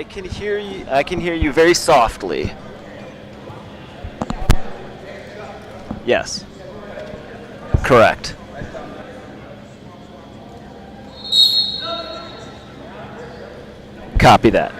I can hear you. I can hear you very softly. Yes. Correct. Copy that.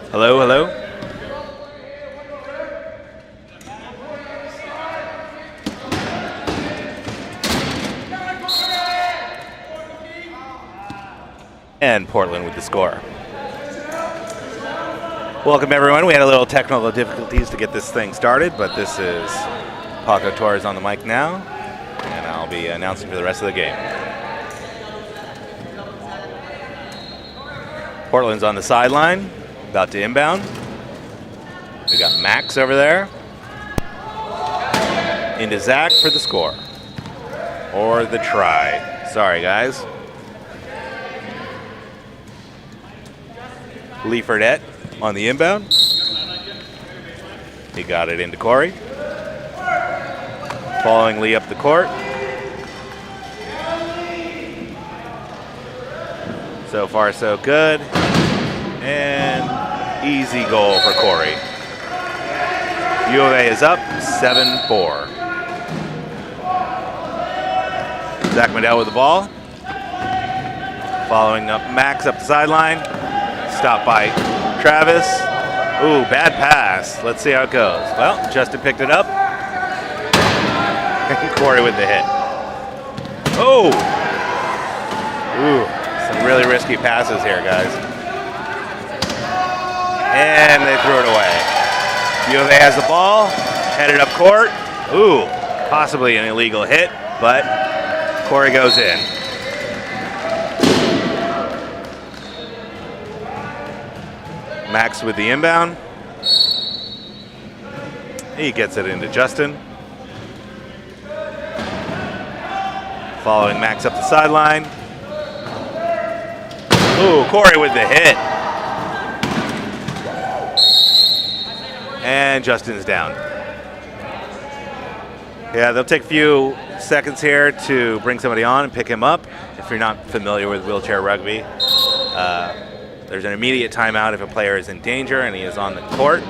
Hello, hello. And Portland with the score. Welcome everyone. We had a little technical difficulties to get this thing started, but this is Paco Torres on the mic now, and I'll be announcing for the rest of the game. Portland's on the sideline, about to inbound. We got Max over there. Into Zach for the score. Or the try. Sorry, guys. Lee Fredette on the inbound. He got it into Corey. Following Lee up the court. So far, so good. And easy goal for Corey. U of A is up 7-4. Zach Medell with the ball. Following up Max up the sideline. Stopped by Travis. Ooh, bad pass. Let's see how it goes. Well, Justin picked it up. And Corey with the hit. Oh! Ooh, some really risky passes here, guys. And they threw it away. U of A has the ball, headed up court. Ooh, possibly an illegal hit, but Corey goes in. Max with the inbound. He gets it into Justin. Following Max up the sideline. Ooh, Corey with the hit. And Justin's down. Yeah, they'll take a few seconds here to bring somebody on and pick him up. If you're not familiar with wheelchair rugby, there's an immediate timeout if a player is in danger and he is on the court.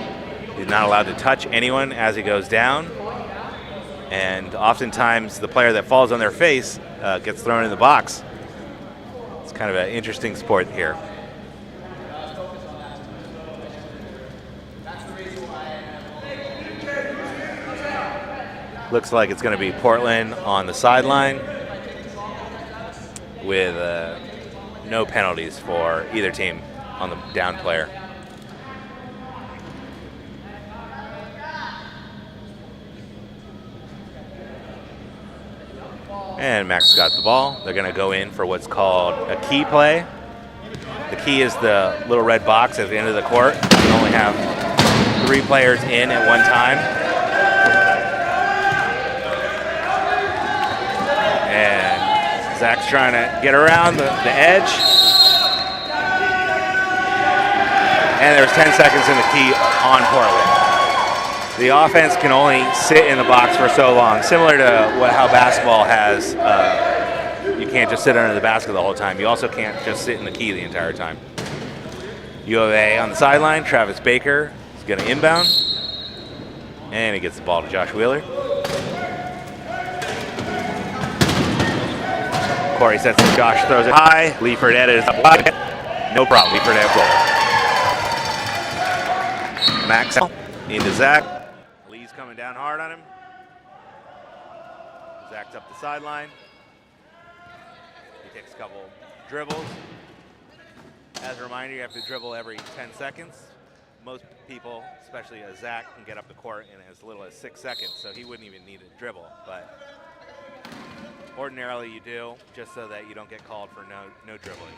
He's not allowed to touch anyone as he goes down. And oftentimes the player that falls on their face gets thrown in the box. It's kind of an interesting sport here. Looks like it's going to be Portland on the sideline with no penalties for either team on the down player. And Max got the ball. They're going to go in for what's called a key play. The key is the little red box at the end of the court. You can only have 3 players in at one time. And Zach's trying to get around the edge. And there's 10 seconds in the key on Portland. The offense can only sit in the box for so long, similar to how basketball has. You can't just sit under the basket the whole time. You also can't just sit in the key the entire time. U of A on the sideline. Travis Baker is going to inbound. And he gets the ball to Josh Wheeler. Corey sets it. Josh throws it high. Lee Fredette is up. No problem. Lee Fredette goal. Max into Zach. Lee's coming down hard on him. Zach's up the sideline. He takes a couple dribbles. As a reminder, you have to dribble every 10 seconds. Most people, especially Zach, can get up the court in as little as 6 seconds, so he wouldn't even need a dribble. But ordinarily you do, just so that you don't get called for no dribbling.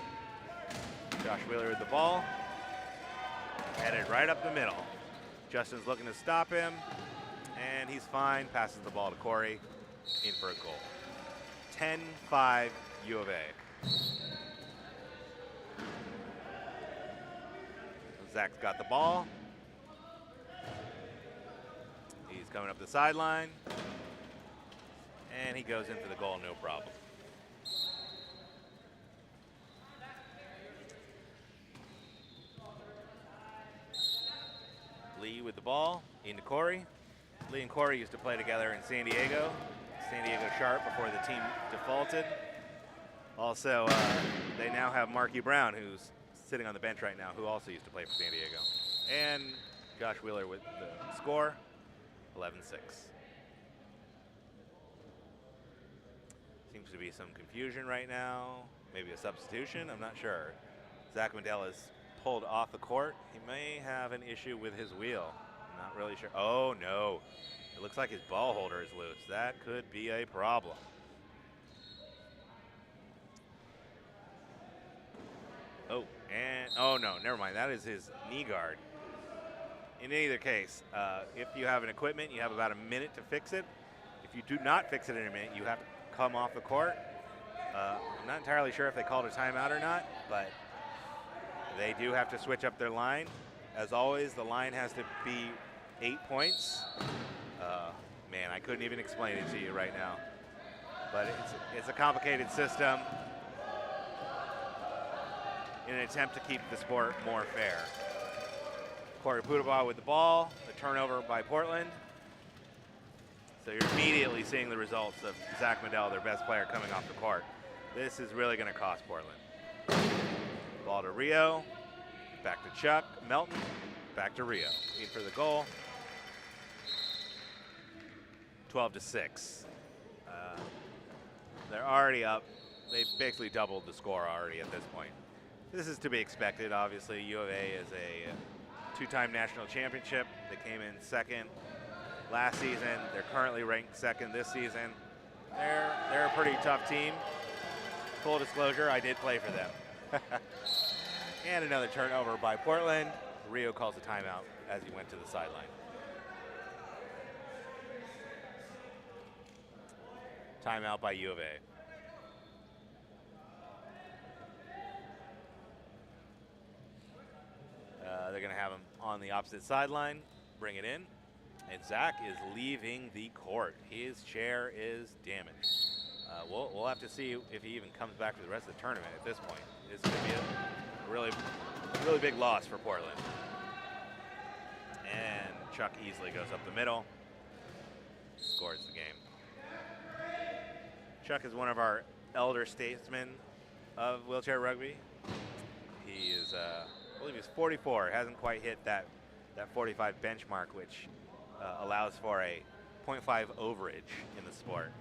Josh Wheeler with the ball. Headed right up the middle. Justin's looking to stop him, and he's fine. Passes the ball to Corey, in for a goal. 10-5 U of A. Zach's got the ball. He's coming up the sideline, and he goes in for the goal, no problem. Lee with the ball, into Corey. Lee and Corey used to play together in San Diego Sharp before the team defaulted. Also, they now have Marky Brown, who's sitting on the bench right now, who also used to play for San Diego. And Josh Wheeler with the score, 11-6. Seems to be some confusion right now, maybe a substitution, I'm not sure. Zach Mandel is pulled off the court. He may have an issue with his wheel. I'm not really sure. Oh, no. It looks like his ball holder is loose. That could be a problem. Oh, and oh, no, never mind. That is his knee guard. In either case, if you have an equipment, you have about a minute to fix it. If you do not fix it in a minute, you have to come off the court. I'm not entirely sure if they called a timeout or not, but they do have to switch up their line. As always, the line has to be 8 points. Man, I couldn't even explain it to you right now. But it's a complicated system in an attempt to keep the sport more fair. Corey Pudabaugh with the ball, the turnover by Portland. So you're immediately seeing the results of Zach Mandel, their best player, coming off the court. This is really going to cost Portland. Ball to Rio, back to Chuck, Melton, back to Rio. In for the goal. 12-6. They're already up. They've basically doubled the score already at this point. This is to be expected. Obviously, U of A is a two-time national championship. They came in second last season. They're currently ranked second this season. They're a pretty tough team. Full disclosure, I did play for them. And another turnover by Portland. Rio calls a timeout as he went to the sideline. Timeout by U of A. They're going to have him on the opposite sideline, bring it in, and Zach is leaving the court. His chair is damaged. We'll have to see if he even comes back for the rest of the tournament at this point. This could be a really big loss for Portland. And Chuck easily goes up the middle, scores the game. Chuck is one of our elder statesmen of wheelchair rugby. He is, I believe he's 44. Hasn't quite hit that 45 benchmark, which allows for a 0.5 overage in the sport.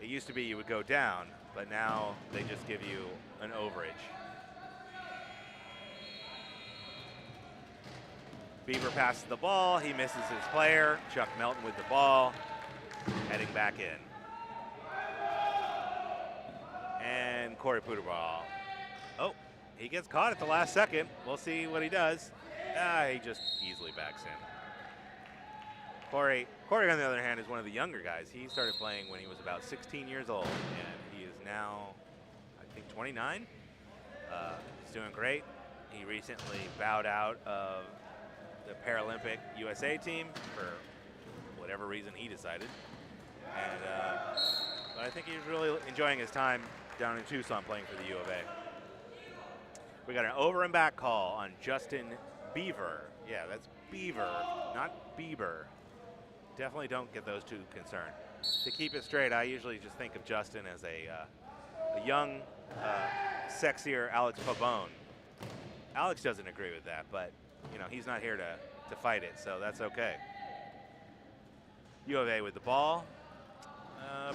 It used to be you would go down, but now they just give you an overage. Beaver passes the ball. He misses his player. Chuck Melton with the ball, heading back in. And Corey Puderball. Oh, he gets caught at the last second. We'll see what he does. He just easily backs in. Corey, on the other hand, is one of the younger guys. He started playing when he was about 16 years old, and he is now, I think, 29. He's doing great. He recently bowed out of the Paralympic USA team for whatever reason he decided. And but I think he's really enjoying his time down in Tucson playing for the U of A. We got an over and back call on Justin Beaver. Yeah, that's Beaver, not Bieber. Definitely don't get those two concerned. To keep it straight, I usually just think of Justin as a young, sexier Alex Pabon. Alex doesn't agree with that, but you know, he's not here to fight it, so that's okay. U of A with the ball.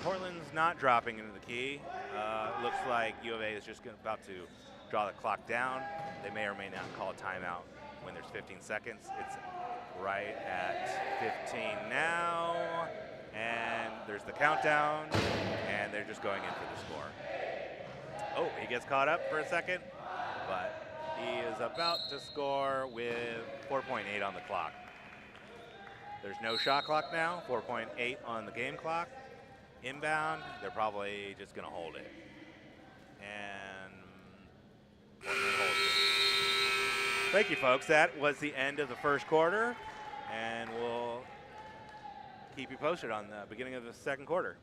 Portland's not dropping into the key. Looks like U of A is just about to draw the clock down. They may or may not call a timeout when there's 15 seconds. It's right at 15 now, and there's the countdown, and they're just going in for the score. Oh, he gets caught up for a second, but he is about to score with 4.8 on the clock. There's no shot clock now, 4.8 on the game clock. Inbound, they're probably just going to hold it. And Portland holds it. Thank you, folks. That was the end of the first quarter, and we'll keep you posted on the beginning of the second quarter.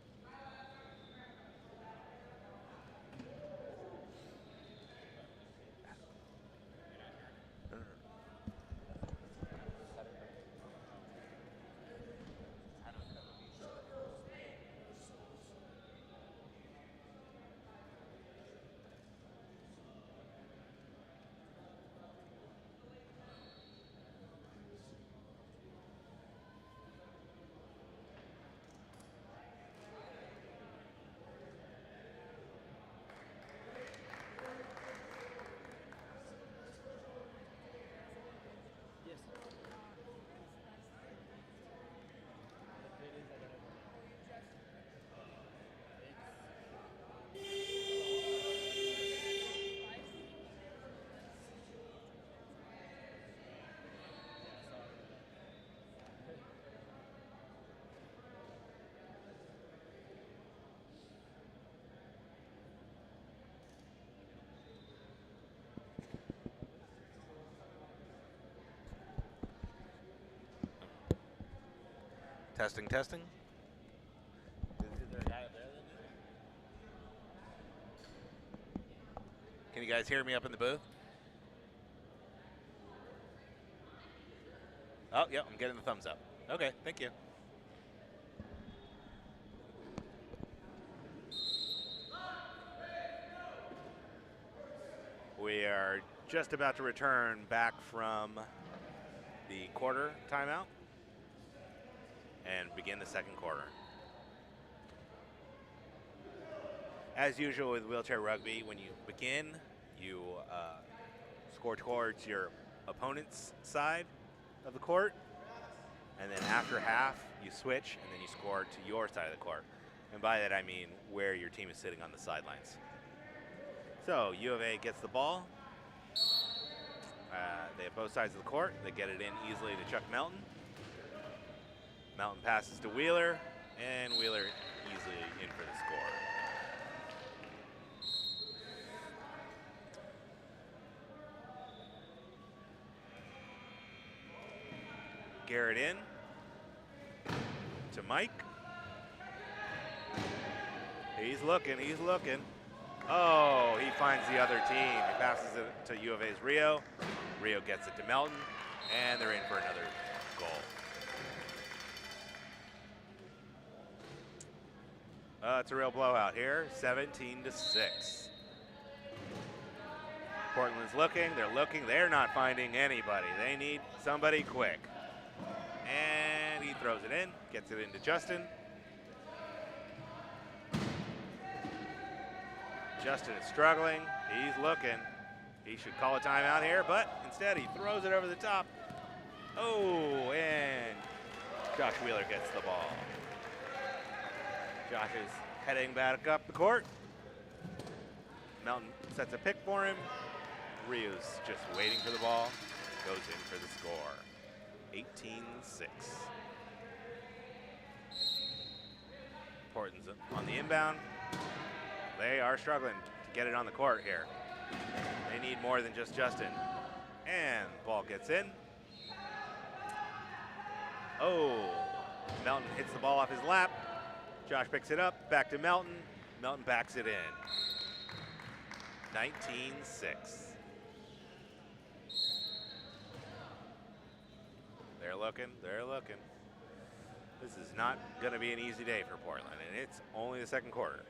Testing, testing. Can you guys hear me up in the booth? Oh, yeah, I'm getting the thumbs up. Okay, thank you. We are just about to return back from the quarter timeout and begin the second quarter. As usual with wheelchair rugby, when you begin, you score towards your opponent's side. of the court. And then after half, you switch, and then you score to your side of the court. And by that, I mean where your team is sitting on the sidelines. So U of A gets the ball. They have both sides of the court. They get it in easily to Chuck Melton. Melton passes to Wheeler, and Wheeler easily in for the score. Garrett in to Mike. He's looking, he's looking. Oh, he finds the other team. He passes it to U of A's Rio. Rio gets it to Melton, and they're in for another goal. It's a real blowout here, 17-6. Portland's looking, they're not finding anybody. They need somebody quick. And he throws it in, gets it into Justin. Justin is struggling, he's looking. He should call a timeout here, but instead he throws it over the top. Oh, and Josh Wheeler gets the ball. Josh is heading back up the court. Melton sets a pick for him. Rio's just waiting for the ball, goes in for the score. 18-6. Portland's on the inbound. They are struggling to get it on the court here. They need more than just Justin. And ball gets in. Oh, Melton hits the ball off his lap. Josh picks it up, back to Melton. Melton backs it in. 19-6. They're looking, they're looking. This is not gonna be an easy day for Portland, and it's only the second quarter.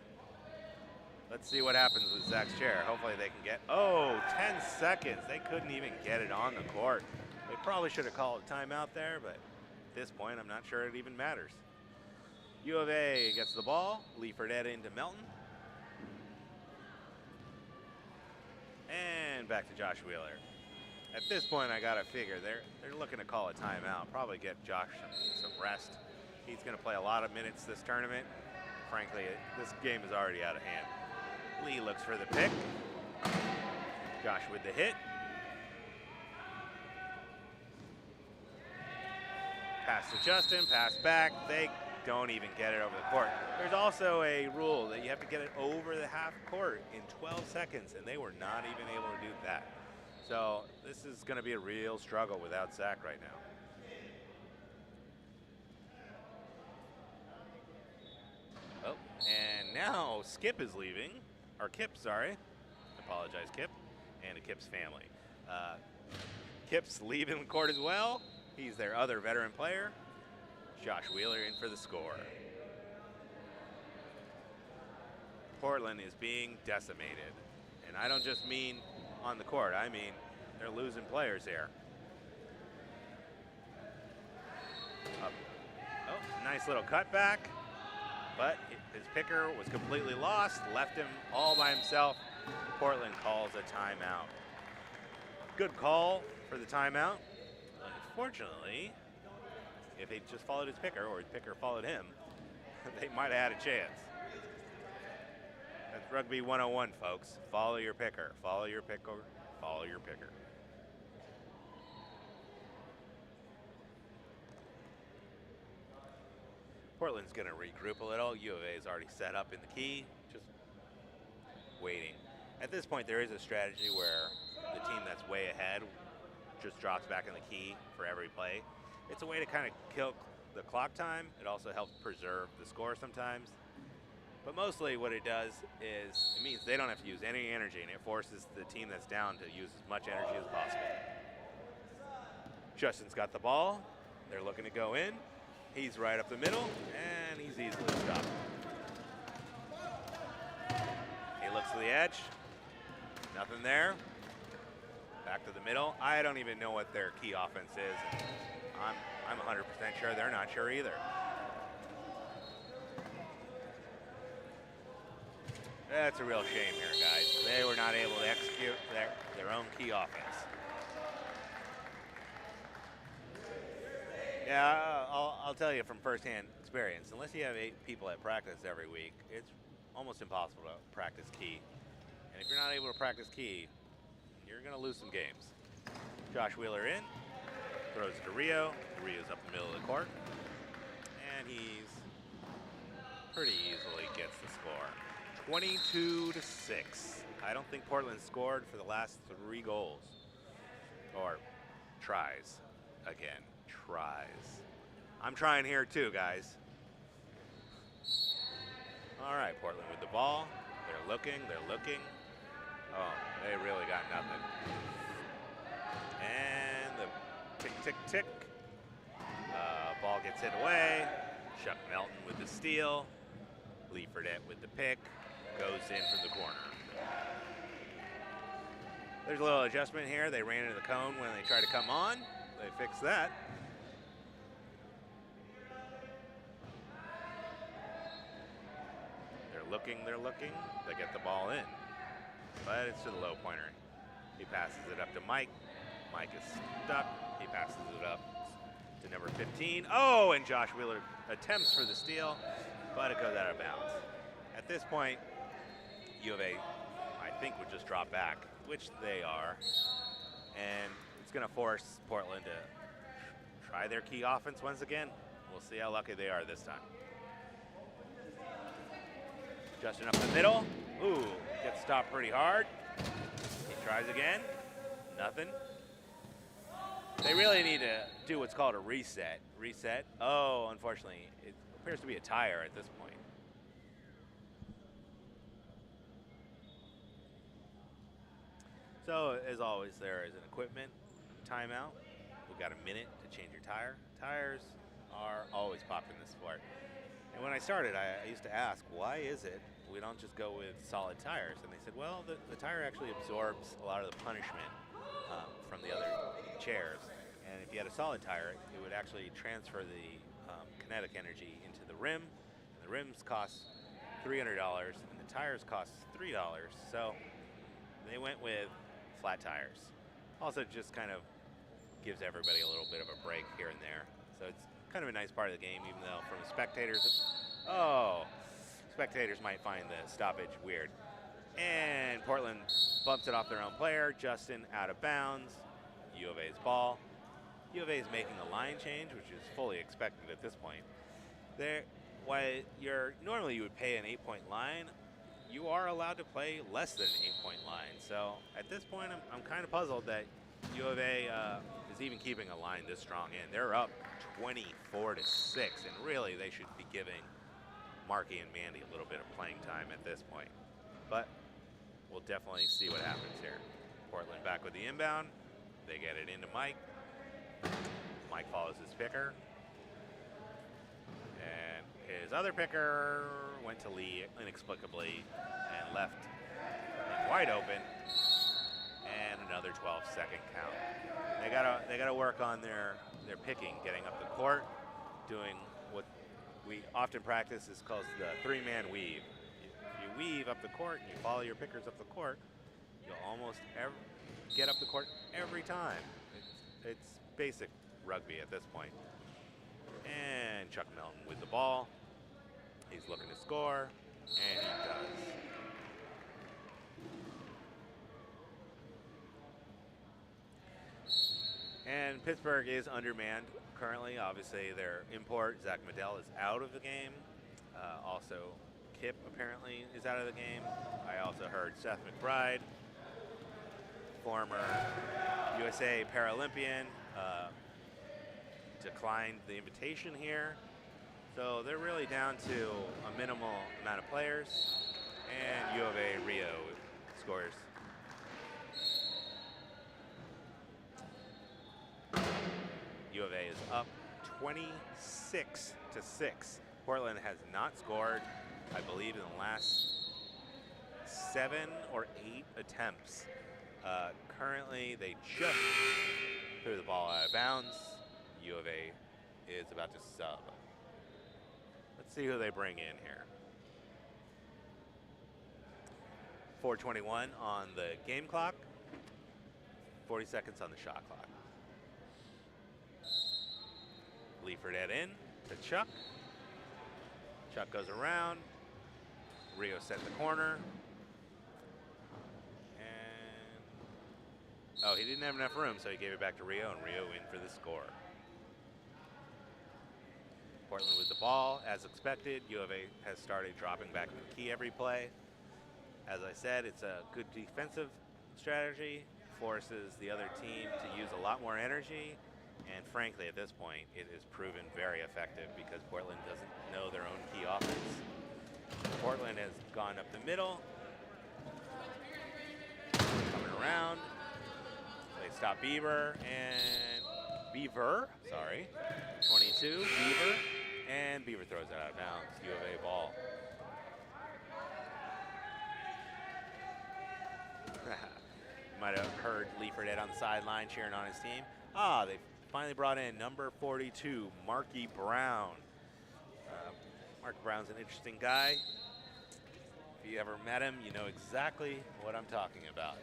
Let's see what happens with Zach's chair. Hopefully they can get, 10 seconds. They couldn't even get it on the court. They probably should have called a timeout there, but at this point, I'm not sure it even matters. U of A gets the ball. Leifert into Melton. And back to Josh Wheeler. At this point, I gotta figure they're looking to call a timeout. Probably get Josh some rest. He's gonna play a lot of minutes this tournament. Frankly, this game is already out of hand. Lee looks for the pick. Josh with the hit. Pass to Justin, pass back. They don't even get it over the court. There's also a rule that you have to get it over the half court in 12 seconds, and they were not even able to do that. So this is going to be a real struggle without Zach right now. Oh, and now Skip is leaving, or Kip, sorry. Apologize, Kip, and to Kip's family. Kip's leaving the court as well. He's their other veteran player. Josh Wheeler in for the score. Portland is being decimated. And I don't just mean on the court, I mean they're losing players here. Nice little cutback, but his picker was completely lost, left him all by himself. Portland calls a timeout. Good call for the timeout. Unfortunately, if he just followed his picker or his picker followed him, they might have had a chance. That's Rugby 101, folks. Follow your picker. Follow your picker. Follow your picker. Portland's going to regroup a little. U of A is already set up in the key, just waiting. At this point, there is a strategy where the team that's way ahead just drops back in the key for every play. It's a way to kind of kill the clock time. It also helps preserve the score sometimes. But mostly what it does is it means they don't have to use any energy, and it forces the team that's down to use as much energy as possible. Justin's got the ball. They're looking to go in. He's right up the middle, and he's easily stopped. He looks to the edge. Nothing there. Back to the middle. I don't even know what their key offense is. I'm 100% sure they're not sure either. That's a real shame here, guys. They were not able to execute their own key offense. Yeah, I'll tell you from firsthand experience. Unless you have 8 people at practice every week, it's almost impossible to practice key. And if you're not able to practice key, you're going to lose some games. Josh Wheeler in, throws it to Rio. Rio's up the middle of the court, and he's pretty easily gets the score. 22-6. I don't think Portland scored for the last 3 goals. Or tries. Again, tries. I'm trying here too, guys. All right, Portland with the ball. They're looking. Oh, they really got nothing. And the tick, tick, tick. Ball gets hit away. Chuck Melton with the steal. Lee Fredette with the pick. Goes in from the corner. There's a little adjustment here. They ran into the cone when they tried to come on. They fixed that. They're looking. They get the ball in. But it's to the low pointer. He passes it up to Mike. Mike is stuck. He passes it up to number 15. Oh, and Josh Wheeler attempts for the steal, but it goes out of bounds. At this point, U of A, I think, would just drop back, which they are. And it's going to force Portland to try their key offense once again. We'll see how lucky they are this time. Justin up the middle. Ooh, gets stopped pretty hard. He tries again. Nothing. They really need to do what's called a reset. Reset. Oh, unfortunately, it appears to be a tire at this point. So, as always, there is an equipment timeout. We've got a minute to change your tire. Tires are always popping in this sport. And when I started, I used to ask, why is it we don't just go with solid tires? And they said, well, the tire actually absorbs a lot of the punishment from the other chairs. And if you had a solid tire, it would actually transfer the kinetic energy into the rim. And the rims cost $300, and the tires cost $3. So they went with flat tires. Also just kind of gives everybody a little bit of a break here and there. So it's kind of a nice part of the game, even though from spectators, spectators might find the stoppage weird. And Portland bumps it off their own player. Justin out of bounds. U of A's ball. U of A is making a line change, which is fully expected at this point. Normally you would pay an 8-point line, you are allowed to play less than an 8-point line. So at this point, I'm kind of puzzled that U of A is even keeping a line this strong in. They're up 24-6, and really they should be giving Markey and Mandy a little bit of playing time at this point. But we'll definitely see what happens here. Portland back with the inbound. They get it into Mike. Mike follows his picker. And his other picker went to Lee inexplicably and left him wide open. And another 12-second count. They gotta work on their picking, getting up the court, doing what we often practice is called the 3-man weave. You weave up the court and you follow your pickers up the court, you'll almost get up the court every time. It's basic rugby at this point. And Chuck Melton with the ball. He's looking to score, and he does. And Pittsburgh is undermanned currently. Obviously, their import, Zach Medell, is out of the game. Also, Kip apparently is out of the game. I also heard Seth McBride, former USA Paralympian, declined the invitation here. So they're really down to a minimal amount of players. And U of A Rio scores. U of A is up 26-6. Portland has not scored, I believe, in the last 7 or 8 attempts. Currently, they just threw the ball out of bounds. U of A is about to sub. Let's see who they bring in here. 4:21 on the game clock. 40 seconds on the shot clock. Leaford in to Chuck. Chuck goes around. Rio set the corner. And, oh, he didn't have enough room, so he gave it back to Rio, and Rio in for the score. Portland with the ball, as expected. U of A has started dropping back in the key every play. As I said, it's a good defensive strategy, forces the other team to use a lot more energy, and frankly, at this point, it has proven very effective because Portland doesn't know their own key offense. Portland has gone up the middle, coming around. They stop Beaver, 22, Beaver, and Beaver throws it out of bounds. U of A ball. You might have heard Leaford on the sideline cheering on his team. They finally brought in number 42, Marky Brown. Mark Brown's an interesting guy. If you ever met him, you know exactly what I'm talking about.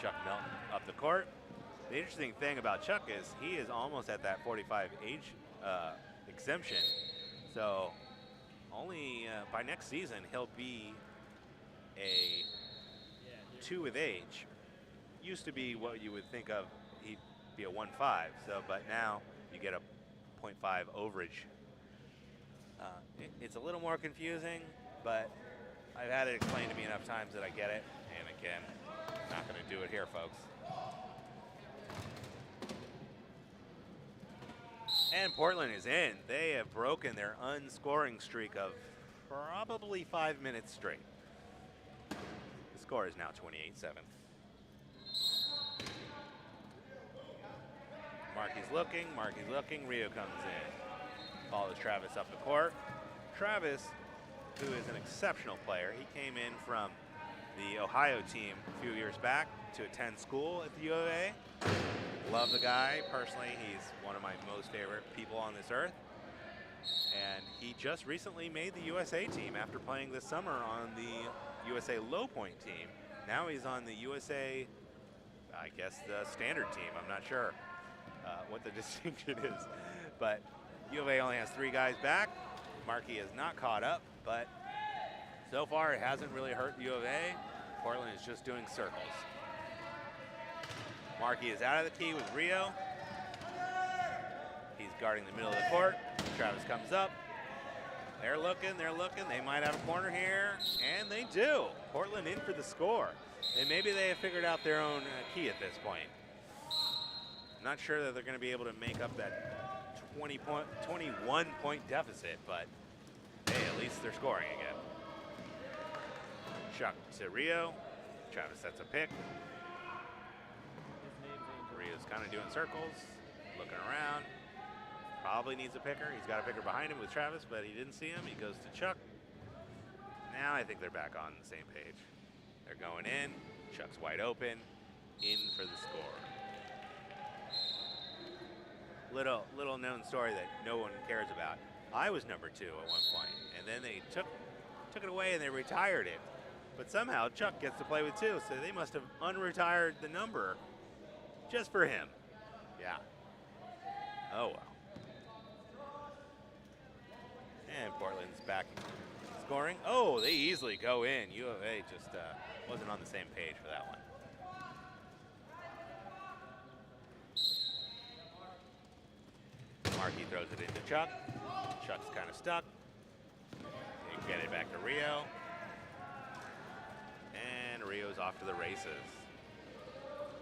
Chuck Melton up the court. The interesting thing about Chuck is he is almost at that 45 age exemption. So only by next season he'll be a 2 with age. Used to be what you would think of, he'd be a 1.5. So, but now you get a 0.5 overage. It's a little more confusing, but I've had it explained to me enough times that I get it. And again, not going to do it here, folks. And Portland is in. They have broken their unscoring streak of probably 5 minutes straight. The score is now 28-7. Marky's looking. Rio comes in. Follows Travis up the court. Travis, who is an exceptional player, he came in from the Ohio team a few years back to attend school at the U of A. Love the guy personally. He's one of my most favorite people on this earth. And he just recently made the USA team after playing this summer on the USA low point team. Now he's on the USA, I guess, the standard team. I'm not sure what the distinction is. But U of A only has 3 guys back. Markey is not caught up, but so far it hasn't really hurt U of A. Portland is just doing circles. Markey is out of the key with Rio. He's guarding the middle of the court. Travis comes up. They're looking. They might have a corner here, and they do. Portland in for the score. And maybe they have figured out their own key at this point. I'm not sure that they're going to be able to make up that 21-point deficit, but hey, at least they're scoring again. Chuck to Rio. Travis sets a pick. Rio's kind of doing circles, looking around. Probably needs a picker. He's got a picker behind him with Travis, but he didn't see him. He goes to Chuck. Now I think they're back on the same page. They're going in. Chuck's wide open. In for the score. Little known story that no one cares about. I was number 2 at one point, and then they took it away and they retired it. But somehow Chuck gets to play with 2, so they must have unretired the number just for him. Yeah. Oh well. And Portland's back scoring. Oh, they easily go in. U of A just wasn't on the same page for that one. Markey throws it into Chuck. Chuck's kind of stuck. They get it back to Rio. And Rio's off to the races.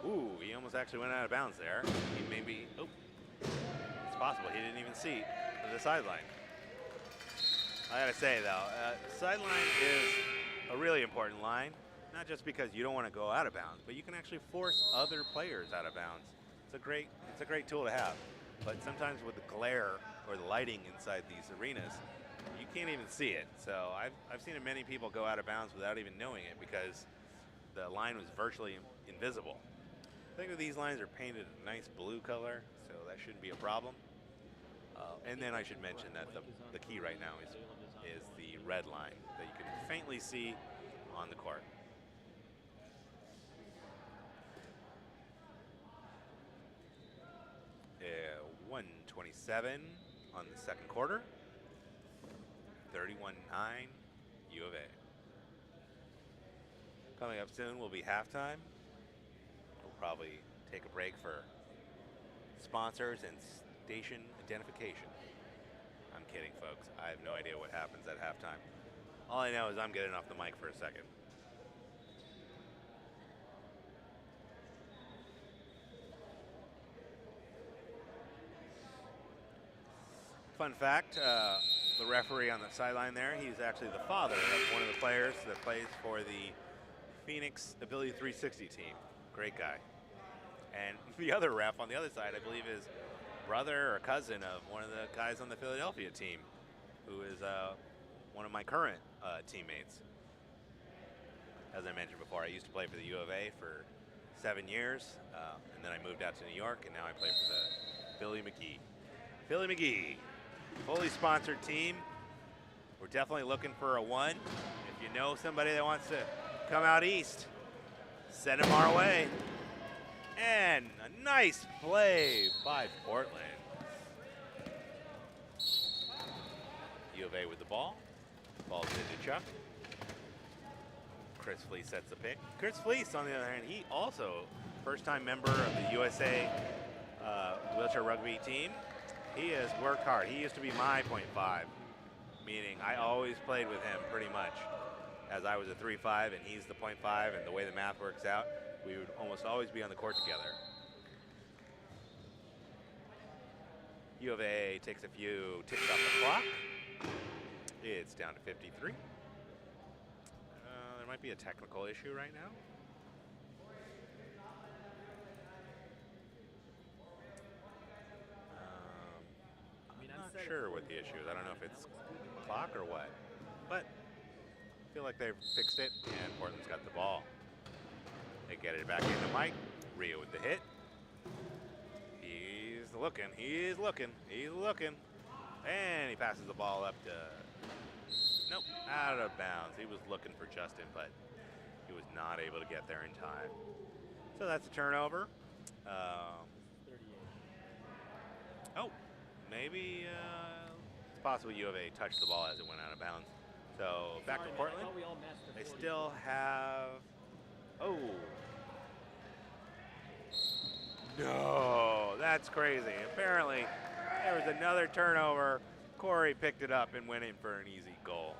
Ooh, he almost actually went out of bounds there. He maybe, it's possible he didn't even see the sideline. I gotta say though, sideline is a really important line, not just because you don't want to go out of bounds, but you can actually force other players out of bounds. It's a great tool to have. But sometimes with the glare or the lighting inside these arenas, you can't even see it. So I've seen many people go out of bounds without even knowing it because the line was virtually invisible. I think that these lines are painted a nice blue color, so that shouldn't be a problem. And then I should mention that the key right now is the red line that you can faintly see on the court. 27 on the second quarter. 31-9 U of A. Coming up soon will be halftime. We'll probably take a break for sponsors and station identification. I'm kidding, folks. I have no idea what happens at halftime. All I know is I'm getting off the mic for a second. Fun fact, the referee on the sideline there, he's actually the father of one of the players that plays for the Phoenix Ability 360 team. Great guy. And the other ref on the other side, I believe, is brother or cousin of one of the guys on the Philadelphia team, who is one of my current teammates. As I mentioned before, I used to play for the U of A for 7 years, and then I moved out to New York, and now I play for the Philly McGee. Philly McGee, fully sponsored team. We're definitely looking for a one. If you know somebody that wants to come out east, send them our way. And a nice play by Portland. U of A with the ball. Ball's into Chuck. Chris Fleece sets the pick. Chris Fleece, on the other hand, he also first-time member of the USA wheelchair rugby team. He has worked hard. He used to be my .5, meaning I always played with him pretty much, as I was a 3.5 and he's the .5, and the way the math works out, we would almost always be on the court together. U of A takes a few ticks off the clock. It's down to 53. There might be a technical issue right now. I'm not sure what the issue is. I don't know if it's clock or what, but I feel like they've fixed it, and Portland's got the ball. They get it back into Mike. Rio with the hit. He's looking, he's looking, he's looking. And he passes the ball up to, nope, out of bounds. He was looking for Justin, but he was not able to get there in time. So that's a turnover. Oh, maybe it's possible U of A touched the ball as it went out of bounds. So back to Portland. They still have, oh. No, that's crazy. Apparently, there was another turnover. Corey picked it up and went in for an easy goal.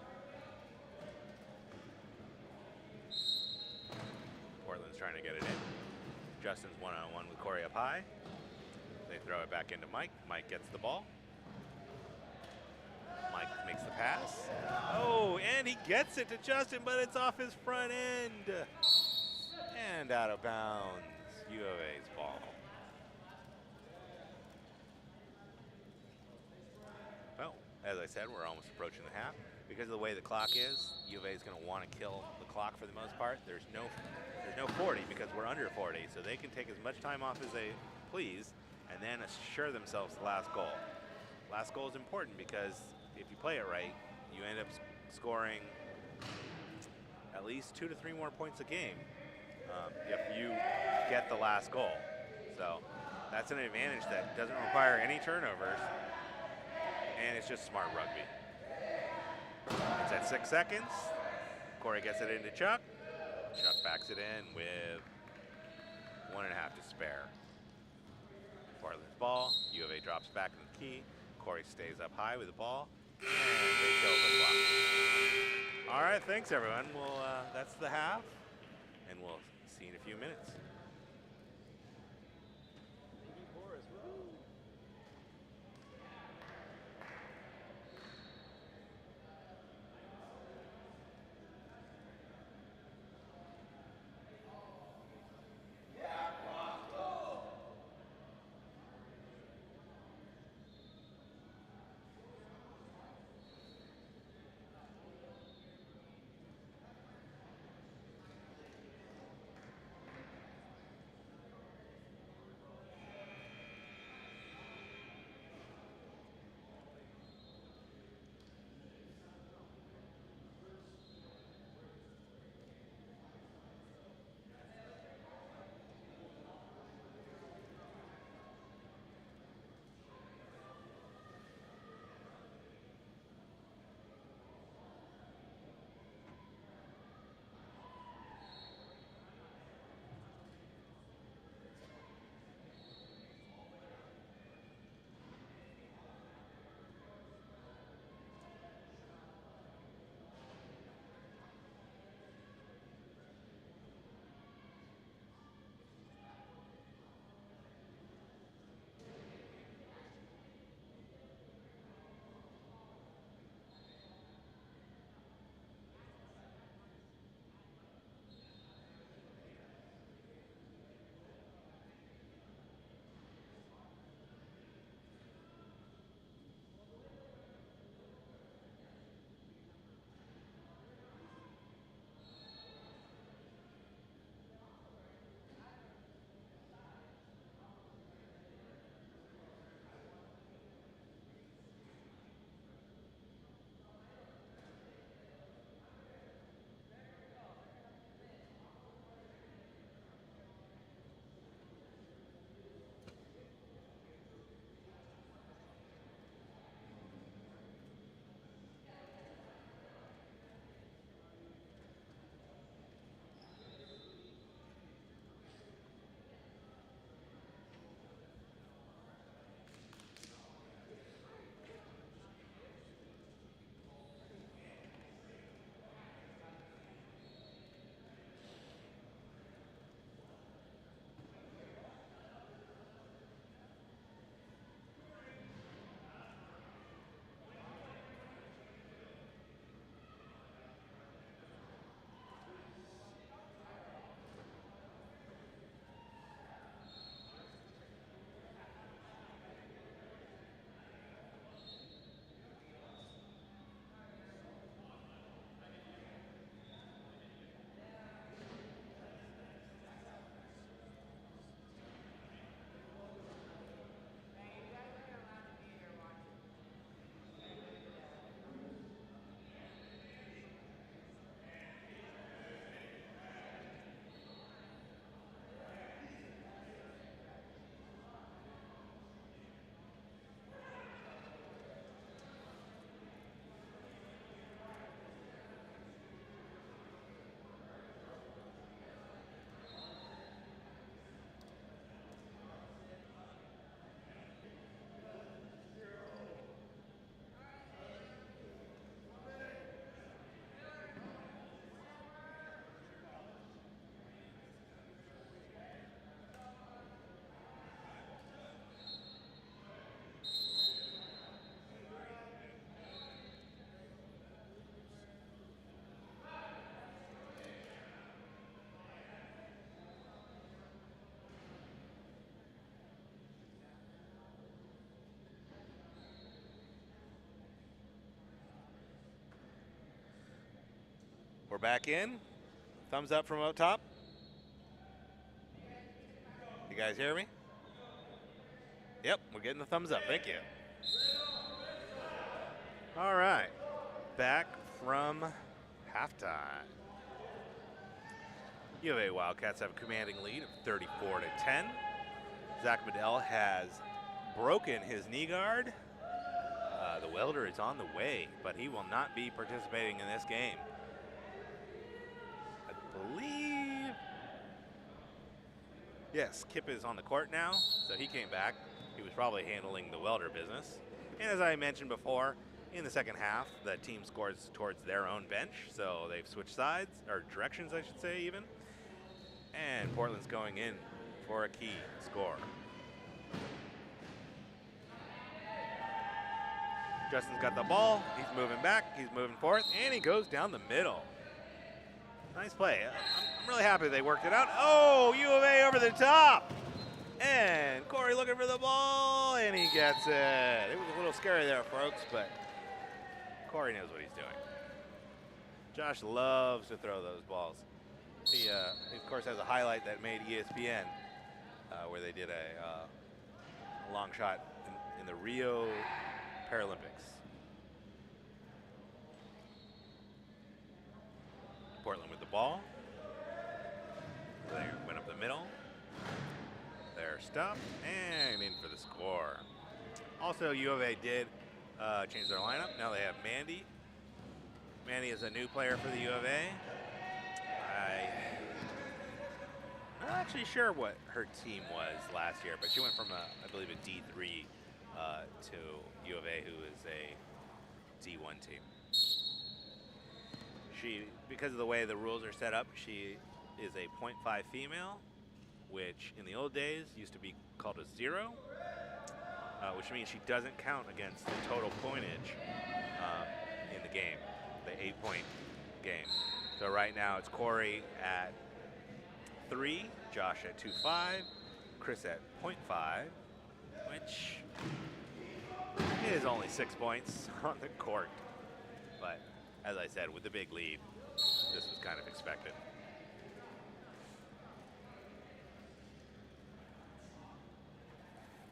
Portland's trying to get it in. Justin's one-on-one with Corey up high. They throw it back into Mike. Mike gets the ball. Mike makes the pass. Oh, and he gets it to Justin, but it's off his front end. And out of bounds. U of A's ball. Well, as I said, we're almost approaching the half. Because of the way the clock is, U of A is going to want to kill the clock for the most part. There's no 40 because we're under 40, so they can take as much time off as they please and then assure themselves the last goal. Last goal is important because if you play it right, you end up scoring at least 2 to 3 more points a game if you get the last goal. So that's an advantage that doesn't require any turnovers, and it's just smart rugby. It's at 6 seconds. Corey gets it into Chuck. Chuck backs it in with 1.5 to spare. Portland's ball. U of A drops back in the key. Corey stays up high with the ball. And they kill the clock. All right, thanks everyone. Well, that's the half, and we'll see you in a few minutes. We're back in. Thumbs up from up top. You guys hear me? Yep, we're getting the thumbs up. Thank you. All right. Back from halftime. U of A Wildcats have a commanding lead of 34-10. Zach Medell has broken his knee guard. The welder is on the way, but he will not be participating in this game. I believe, yes, Kip is on the court now, so he came back. He was probably handling the welder business. And as I mentioned before, in the second half, the team scores towards their own bench, so they've switched sides, or directions, I should say, even. And Portland's going in for a key score. Justin's got the ball. He's moving back. He's moving forth, and he goes down the middle. Nice play. I'm really happy they worked it out. Oh, U of A over the top. And Corey looking for the ball, and he gets it. It was a little scary there, folks, but Corey knows what he's doing. Josh loves to throw those balls. He of course, has a highlight that made ESPN where they did a long shot in the Rio Paralympics. Portland with the ball. They went up the middle. They're stopped and in for the score. Also, U of A did change their lineup. Now they have Mandy. Mandy is a new player for the U of A. I'm not actually sure what her team was last year, but she went from, I believe, a D3 to U of A, who is a D1 team. She, because of the way the rules are set up, she is a .5 female, which in the old days used to be called a 0, which means she doesn't count against the total pointage in the game, the 8-point game. So right now it's Corey at 3, Josh at 2.5, Chris at 0.5, which is only 6 points on the court. But as I said, with the big lead, this was kind of expected.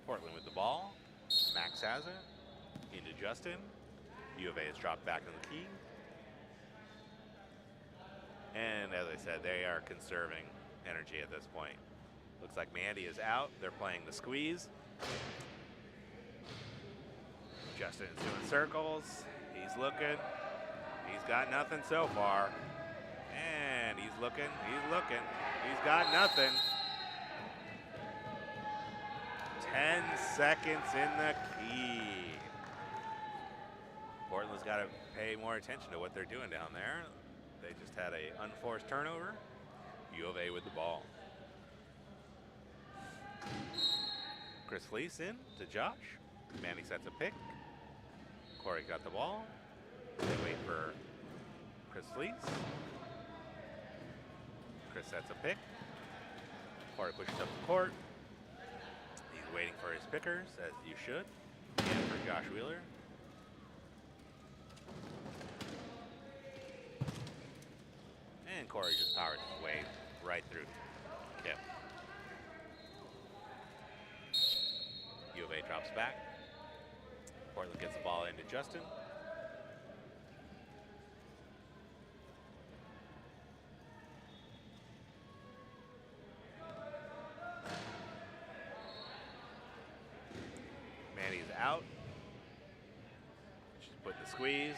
Portland with the ball. Max has it. Into Justin. U of A has dropped back in the key. And as I said, they are conserving energy at this point. Looks like Mandy is out. They're playing the squeeze. Justin is doing circles. He's looking. He's got nothing so far. And he's looking. He's looking. He's got nothing. 10 seconds in the key. Portland's got to pay more attention to what they're doing down there. They just had an unforced turnover. U of A with the ball. Chris Fleece in to Josh. Manny sets a pick. Corey got the ball. They wait for Chris Fleece. Chris sets a pick. Corey pushes up the court. He's waiting for his pickers, as you should. And for Josh Wheeler. And Corey just powers his way right through Kip. U of A drops back. Portland gets the ball into Justin. Manny's out. She's putting the squeeze.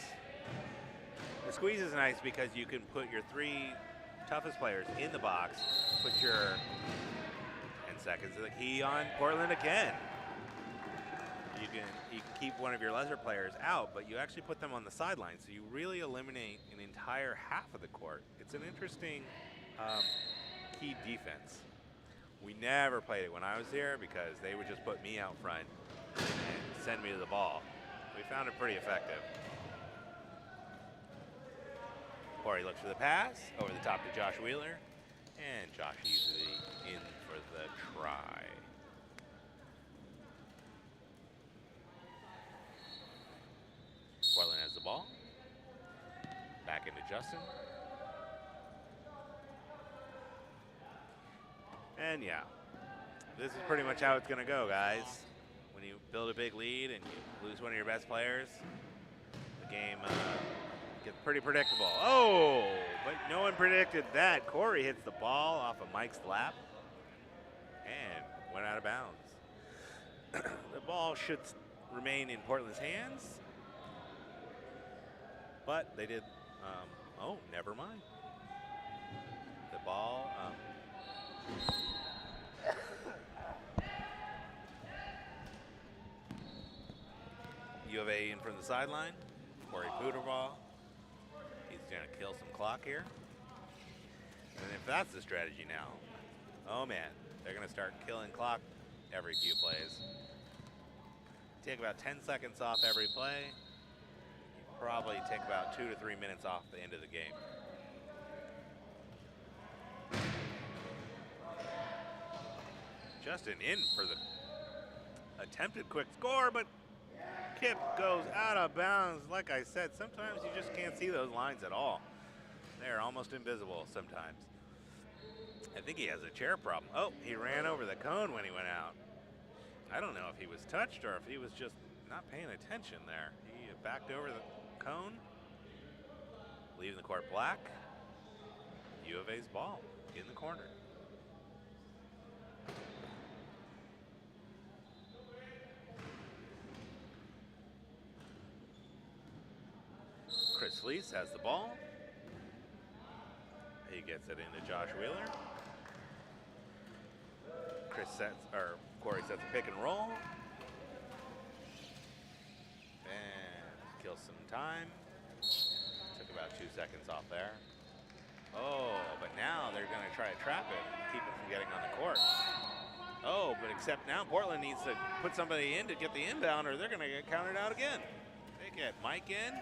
The squeeze is nice because you can put your 3 toughest players in the box, put your 10 seconds of the key on Portland again. You can keep one of your lesser players out, but you actually put them on the sideline, so you really eliminate an entire half of the court. It's an interesting key defense. We never played it when I was here because they would just put me out front and send me to the ball. We found it pretty effective. Corey looks for the pass, over the top to Josh Wheeler, and Josh usually in for the try. Portland has the ball. Back into Justin. And yeah, this is pretty much how it's going to go, guys. When you build a big lead and you lose one of your best players, the game gets pretty predictable. Oh, but no one predicted that. Corey hits the ball off of Mike's lap and went out of bounds. The ball should remain in Portland's hands, but they did. Oh, never mind. The ball. U of A in from the sideline. Corey Puderball. He's going to kill some clock here. And if that's the strategy now, oh man, they're going to start killing clock every few plays. Take about 10 seconds off every play. Probably take about 2 to 3 minutes off the end of the game. Justin in for the attempted quick score, but Kip goes out of bounds. Like I said, sometimes you just can't see those lines at all. They're almost invisible sometimes. I think he has a chair problem. Oh, he ran over the cone when he went out. I don't know if he was touched or if he was just not paying attention there. He backed over the cone, leaving the court black. U of A's ball in the corner. Chris Fleece has the ball. He gets it into Josh Wheeler. Corey sets a pick and roll. And kills some time. Took about 2 seconds off there. Oh, but now they're going to try to trap it, keep it from getting on the court. Oh, but except now Portland needs to put somebody in to get the inbound or they're going to get counted out again. They get Mike in.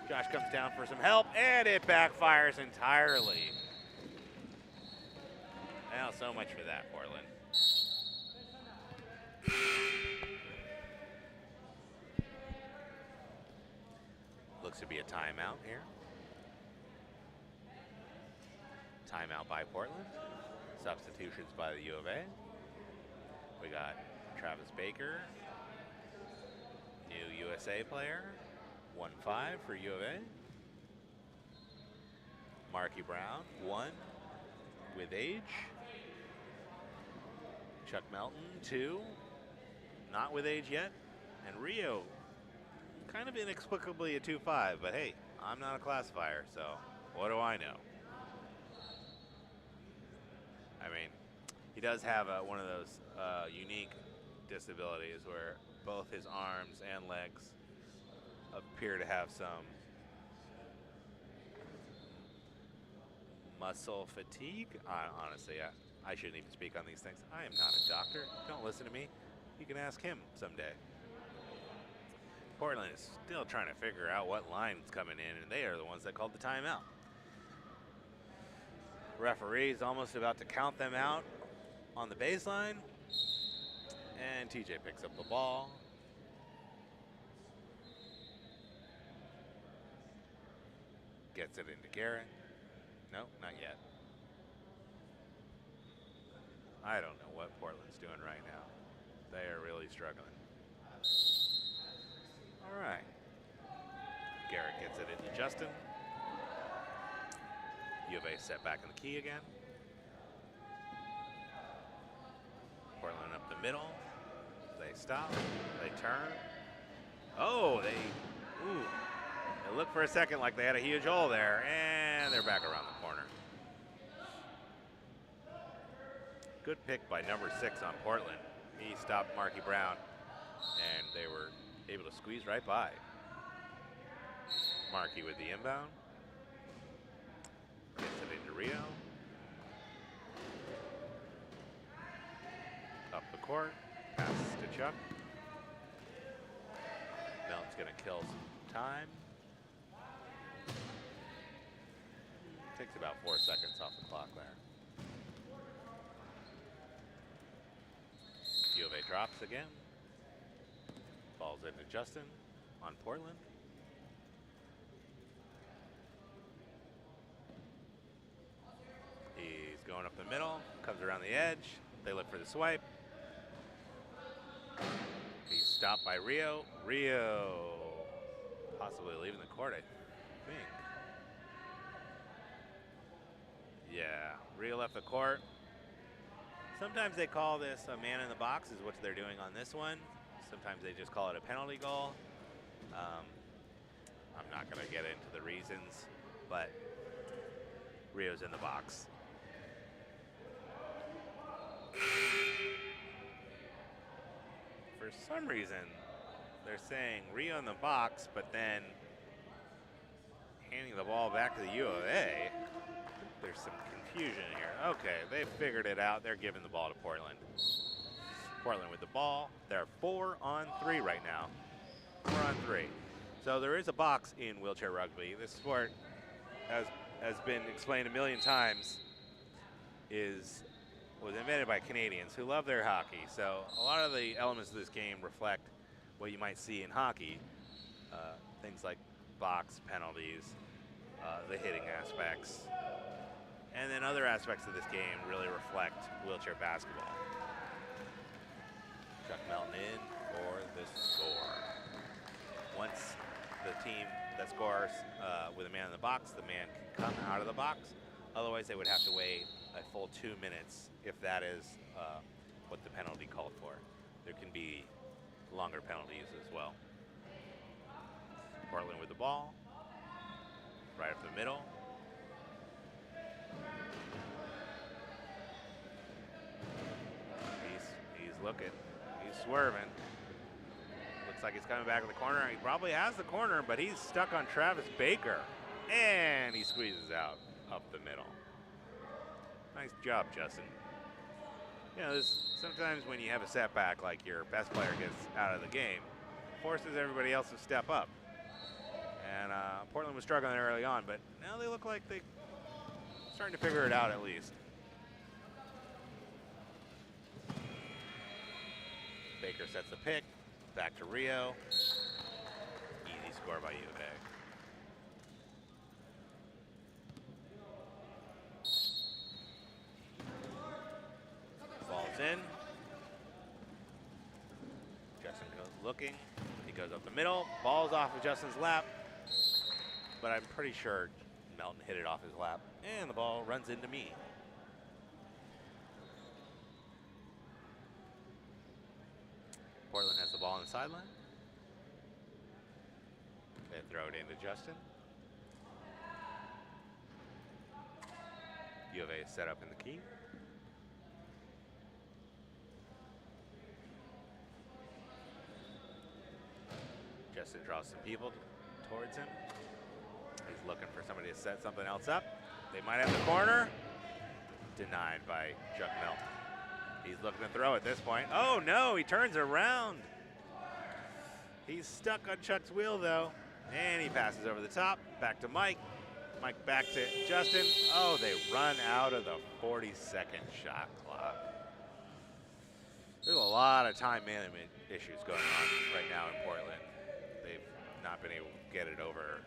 Josh comes down for some help, and it backfires entirely. Now, so much for that, Portland. Looks to be a timeout here. Timeout by Portland. Substitutions by the U of A. We got Travis Baker, new USA player, 1-5 for U of A. Marky Brown, 1 with age. Chuck Melton, 2, not with age yet. And Rio, kind of inexplicably a 2-5, but hey, I'm not a classifier, so what do I know? I mean, he does have one of those unique disabilities where both his arms and legs appear to have some muscle fatigue. Honestly, I shouldn't even speak on these things. I am not a doctor. Don't listen to me. You can ask him someday. Portland is still trying to figure out what line's coming in, and they are the ones that called the timeout. Referee's almost about to count them out on the baseline, and TJ picks up the ball. Gets it into Garrett. No, not yet. I don't know what Portland's doing right now. They are really struggling. All right. Garrett gets it into Justin. U of A set back in the key again. Portland up the middle. They stop. They turn. Oh, they looked for a second like they had a huge hole there, and they're back around the corner. Good pick by number 6 on Portland. He stopped Marky Brown, and they were able to squeeze right by. Marky with the inbound. Gets it into Rio. Up the court. Passes to Chuck. Melton's going to kill some time. Takes about 4 seconds off the clock there. U of A drops again. Falls into Justin on Portland. He's going up the middle, comes around the edge. They look for the swipe. He's stopped by Rio. Rio possibly leaving the court, I think. Yeah, Rio left the court. Sometimes they call this a man in the box, is what they're doing on this one. Sometimes they just call it a penalty goal. I'm not going to get into the reasons, but Rio's in the box. For some reason, they're saying Rio in the box, but then handing the ball back to the U of A. There's some confusion here. Okay, they figured it out. They're giving the ball to Portland. Portland with the ball. They're 4-on-3 right now. 4-on-3. So there is a box in wheelchair rugby. This sport, has been explained a million times, was invented by Canadians who love their hockey. So a lot of the elements of this game reflect what you might see in hockey. Things like box, penalties, the hitting aspects. And then other aspects of this game really reflect wheelchair basketball. Chuck Melton in for the score. Once the team that scores with a man in the box, the man can come out of the box. Otherwise, they would have to wait a full 2 minutes if that is what the penalty called for. There can be longer penalties as well. Portland with the ball, right up the middle. He's looking, he's swerving. Looks like he's coming back in the corner. He probably has the corner, but he's stuck on Travis Baker. And he squeezes out up the middle. Nice job, Justin. You know, sometimes when you have a setback, like your best player gets out of the game, forces everybody else to step up. And Portland was struggling early on, but now they look like they're starting to figure it out at least. Baker sets the pick, back to Rio. Easy score by U of A. Ball's in. Justin goes looking. He goes up the middle. Ball's off of Justin's lap. But I'm pretty sure Melton hit it off his lap. And the ball runs into me. Portland has the ball on the sideline. They throw it into Justin. U of A is set up in the key. Justin draws some people towards him. He's looking for somebody to set something else up. They might have the corner. Denied by Chuck Melton. He's looking to throw at this point. Oh no, he turns around. He's stuck on Chuck's wheel though. And he passes over the top, back to Mike. Mike back to Justin. Oh, they run out of the 40-second shot clock. There's a lot of time management issues going on right now in Portland. They've not been able to get it over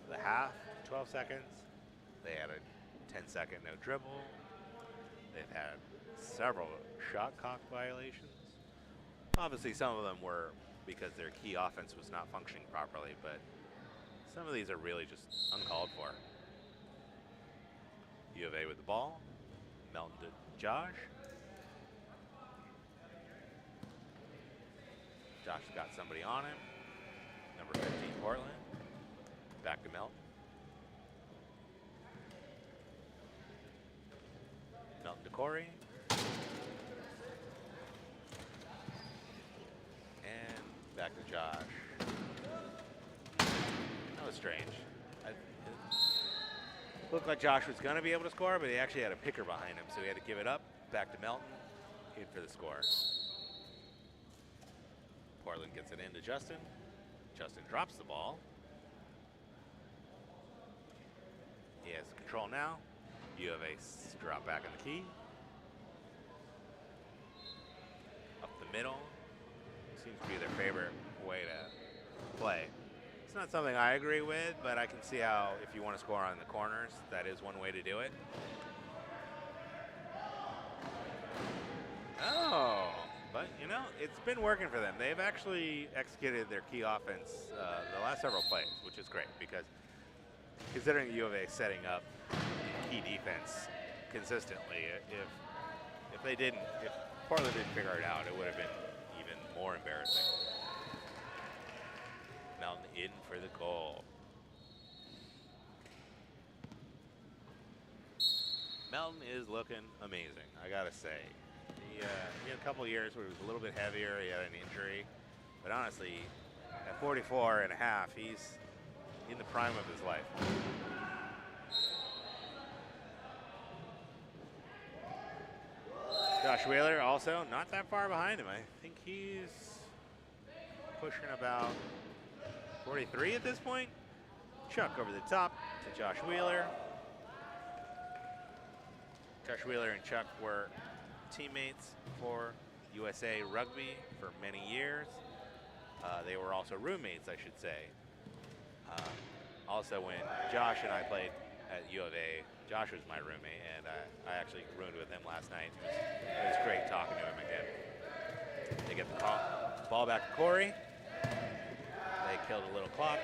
the half, 12 seconds. They had a 10-second no dribble. They've had several shot clock violations. Obviously, some of them were because their key offense was not functioning properly, but some of these are really just uncalled for. U of A with the ball. Melton to Josh. Josh got somebody on him. Number 15, Portland. Back to Melton. Melton to Corey. And back to Josh. That was strange. It looked like Josh was going to be able to score, but he actually had a picker behind him, so he had to give it up. Back to Melton. In for the score. Portland gets it into Justin. Justin drops the ball. He has control now. U of A drop back in the key. Up the middle. Seems to be their favorite way to play. It's not something I agree with, but I can see how if you want to score on the corners, that is one way to do it. Well, it's been working for them. They've actually executed their key offense the last several plays, which is great because considering the U of A setting up key defense consistently, if they didn't, if Portland didn't figure it out, it would have been even more embarrassing. Mountain in for the goal. Melton is looking amazing, I gotta say. He had a couple years where he was a little bit heavier, he had an injury, but honestly, at 44 and a half, he's in the prime of his life. Josh Wheeler also not that far behind him. I think he's pushing about 43 at this point. Chuck over the top to Josh Wheeler. Josh Wheeler and Chuck were teammates for USA Rugby for many years. They were also roommates, I should say. Also, when Josh and I played at U of A, Josh was my roommate, and I actually roomed with him last night. It was great talking to him again. They get the ball back to Corey. They killed a little clock.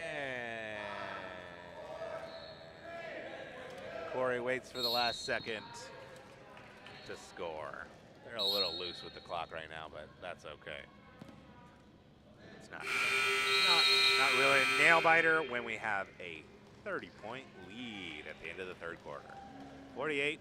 And Corey waits for the last second to score. They're a little loose with the clock right now, but that's okay. It's not really a nail biter when we have a 30-point lead at the end of the third quarter. 48-18.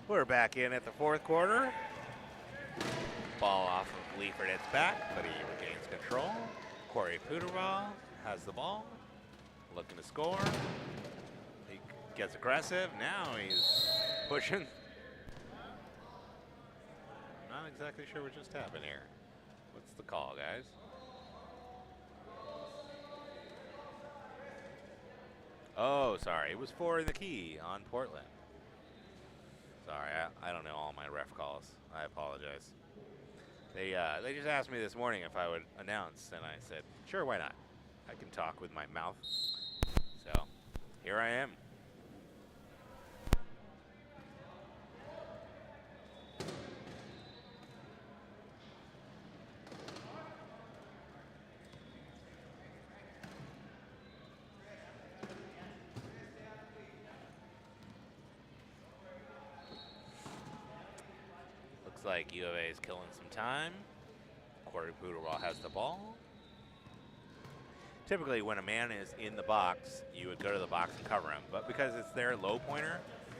We're back in at the fourth quarter. Ball off of Leifert at its back, but he regains control. Corey Puderball has the ball, looking to score. He gets aggressive. Now he's pushing. Not exactly sure what just happened here. What's the call, guys? Oh, sorry. It was 4 in the key on Portland. Sorry, I don't know all my ref calls. I apologize. They just asked me this morning if I would announce, and I said, sure, why not? I can talk with my mouth. So, here I am. Looks like U of A is killing some time. Corey Poodleball has the ball. Typically, when a man is in the box, you would go to the box and cover him. But because it's their low pointer,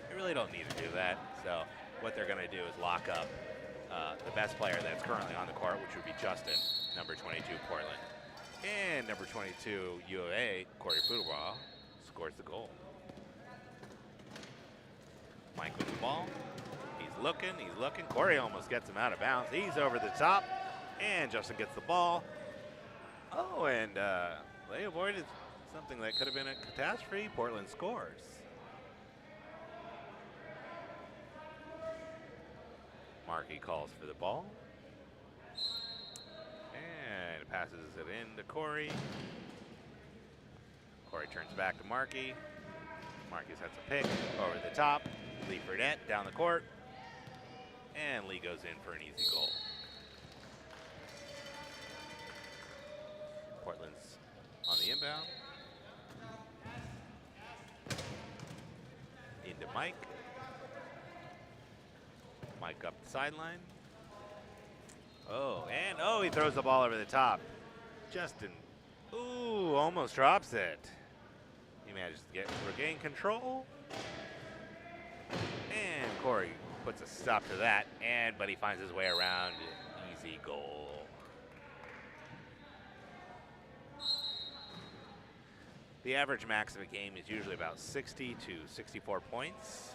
you really don't need to do that. So what they're going to do is lock up the best player that's currently on the court, which would be Justin, number 22, Portland. And number 22, U of A, Corey Poodleball, scores the goal. Mike with the ball. He's looking. Corey almost gets him out of bounds. He's over the top, and Justin gets the ball. Oh, and they avoided something that could have been a catastrophe. Portland scores. Markey calls for the ball. And passes it in to Corey. Corey turns back to Markey. Markey sets a pick over the top. Lee Fredette down the court. And Lee goes in for an easy goal. Portland's on the inbound. Into Mike. Mike up the sideline. Oh, and he throws the ball over the top. Justin, ooh, almost drops it. He manages to regain control. And Corey puts a stop to that, but he finds his way around. Easy goal. The average max of a game is usually about 60 to 64 points.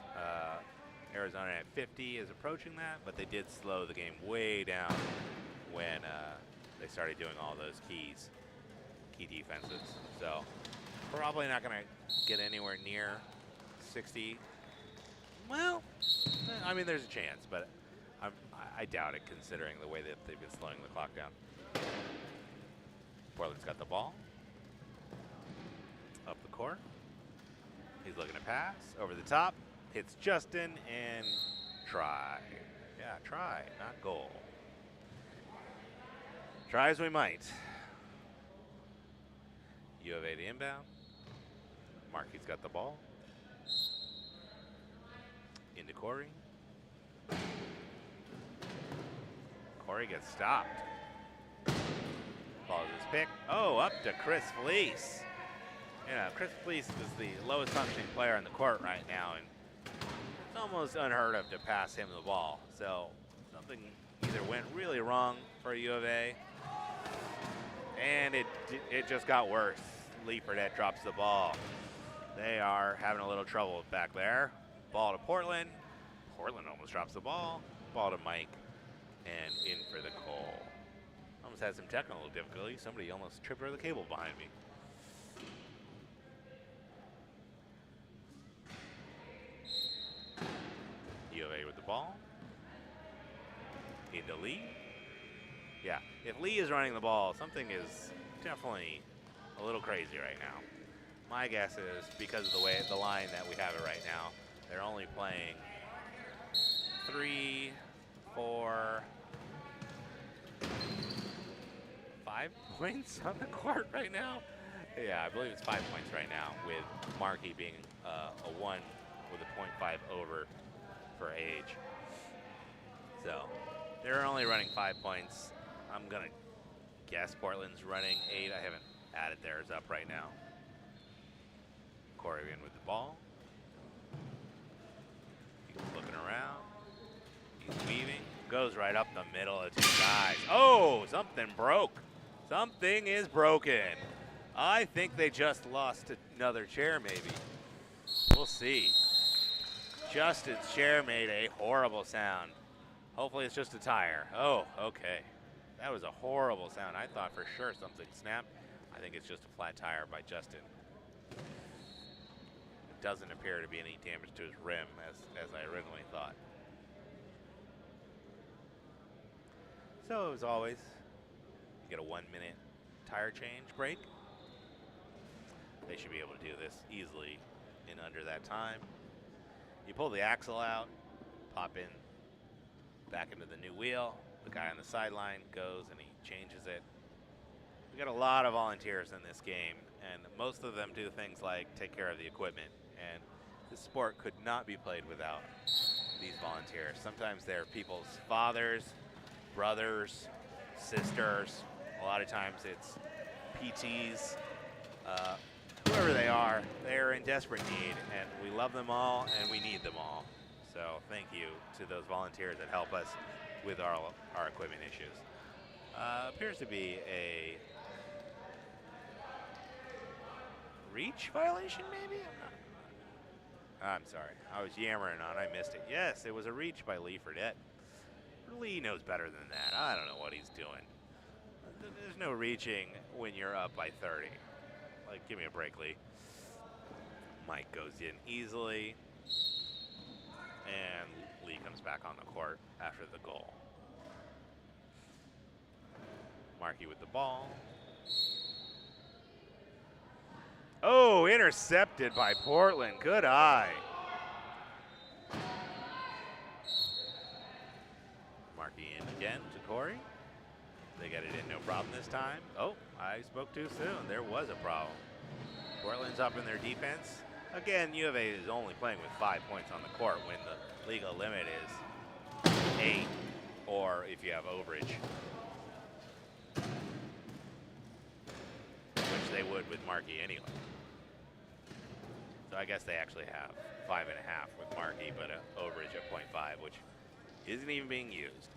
Arizona at 50 is approaching that, but they did slow the game way down when they started doing all those key defenses. So probably not going to get anywhere near 60. Well, I mean, there's a chance, but I doubt it considering the way that they've been slowing the clock down. Portland's got the ball. Up the court. He's looking to pass. Over the top. Hits Justin and try. Yeah, try, not goal. Try as we might. U of A to inbound. Markey's got the ball. Into Corey. Corey gets stopped. Follows his pick. Oh, up to Chris Fleece. Chris Fleece is the lowest functioning player on the court right now, and it's almost unheard of to pass him the ball. So something either went really wrong for U of A, and it just got worse. Lee Fredette drops the ball. They are having a little trouble back there. Ball to Portland. Portland almost drops the ball. Ball to Mike, and in for the goal. Almost had some technical difficulty. Somebody almost tripped over the cable behind me. U of A with the ball. Into Lee. Yeah, if Lee is running the ball, something is definitely a little crazy right now. My guess is because of the line that we have it right now, they're only playing 3, 4, 5 points on the court right now. Yeah, I believe it's 5 points right now, with Markey being a 1 with a .5 over for age. So they're only running 5 points. I'm gonna guess Portland's running 8. I haven't added theirs up right now. Corey in with the ball. He's looking around. He's weaving. Goes right up the middle of 2 guys. Oh, something broke. Something is broken. I think they just lost another chair, maybe. We'll see. Justin's chair made a horrible sound. Hopefully it's just a tire. Oh, okay. That was a horrible sound. I thought for sure something snapped. I think it's just a flat tire by Justin. It doesn't appear to be any damage to his rim as I originally thought. So as always, you get a 1-minute tire change break. They should be able to do this easily in under that time. You pull the axle out, pop in back into the new wheel. The guy on the sideline goes and he changes it. We got a lot of volunteers in this game, and most of them do things like take care of the equipment. And this sport could not be played without these volunteers. Sometimes they're people's fathers, brothers, sisters. A lot of times it's PTs, whoever they are. They're in desperate need, and we love them all, and we need them all. So thank you to those volunteers that help us with our equipment issues. Appears to be a reach violation, maybe? I'm sorry. I was yammering on. I missed it. Yes, it was a reach by Lee Fredette. Lee knows better than that. I don't know what he's doing. There's no reaching when you're up by 30. Like, give me a break, Lee. Mike goes in easily. And Lee comes back on the court after the goal. Markey with the ball. Oh, intercepted by Portland. Good eye. Markey in again to Corey. They get it in, no problem this time. Oh, I spoke too soon. There was a problem. Portland's up in their defense. Again, U of A is only playing with 5 points on the court when the legal limit is 8, or if you have overage, which they would with Markey anyway. So I guess they actually have 5.5 with Markey, but an overage of 0.5, which isn't even being used.